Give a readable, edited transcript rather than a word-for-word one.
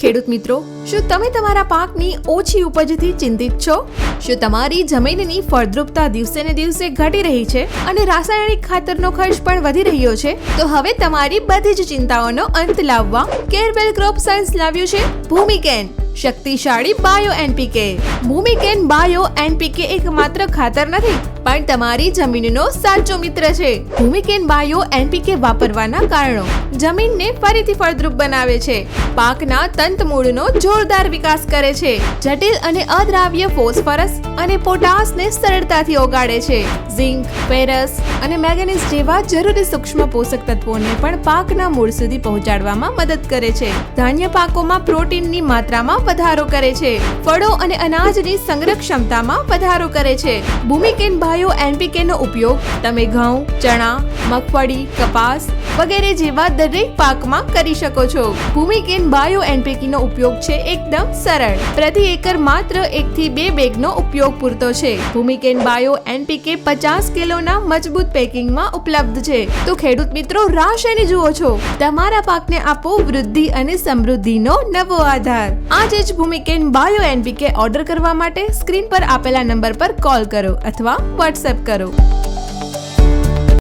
ખેડૂત મિત્રો, શું તમે તમારા પાકની ઓછી ઉપજથી ચિંતિત છો? શું તમારી જમીનની ફળદ્રુપતા દિવસે ને દિવસે ઘટી રહી છે અને રાસાયણિક ખાતરનો ખર્ચ પણ વધી રહ્યો છે? તો હવે તમારી બધી જ ચિંતાઓનો અંત લાવવા કેરવેલ ક્રોપ સાયન્સ લાવ્યું છે ભૂમિકેન શક્તિશાળી બાયો એનપીકે. ભૂમિકેન બાયો એનપીકે એક માત્ર ખાતર નથી, પણ તમારી જમીનનો સાચો મિત્ર છે. ભૂમિકેન બાયો એનપીકે વાપરવાના કારણો: જમીનને ફરીથી ફળદ્રુપ બનાવે છે, પાકના તંતમૂળનો જોરદાર વિકાસ કરે છે, જટિલ અને અદ્રાવ્ય ફોસ્ફરસ અને પોટાશને સરળતાથી ઓગાળે છે, ઝિંક, ફેરસ અને મેંગેનીઝ જેવા જરૂરી સૂક્ષ્મ પોષક તત્વોને પણ પાકના મૂળ સુધી પહોંચાડવામાં મદદ કરે છે, ધાન્ય પાકોમાં પ્રોટીનની માત્રામાં વધારો કરે છે, ફળો અને અનાજની સંગ્રહ ક્ષમતામાં વધારો કરે છે. ભૂમિકેન બાયો એનપીકે નો ઉપયોગ તમે ઘઉં, ચણા, મગફળી, કપાસ વગેરે જેવા દરેક પાકમાં કરી શકો છો. ભૂમિકેન બાયો એનપીકે નો ઉપયોગ છે એકદમ સરળ. પ્રતિ એકર માત્ર 1 થી 2 બેગનો ઉપયોગ પૂરતો છે. ભૂમિકેન બાયો એનપીકે 50 કિલોના મજબૂત પેકિંગમાં ઉપલબ્ધ છે. તો ખેડૂત મિત્રો, રાહ શેની જુઓ છો? તમારા પાકને આપો વૃદ્ધિ અને સમૃદ્ધિનો નવો આધાર. આજે જ ભૂમિકેન બાયો એનપીકે ઓર્ડર કરવા માટે સ્ક્રીન પર આપેલા નંબર પર કોલ કરો અથવા વોટ્સએપ કરો.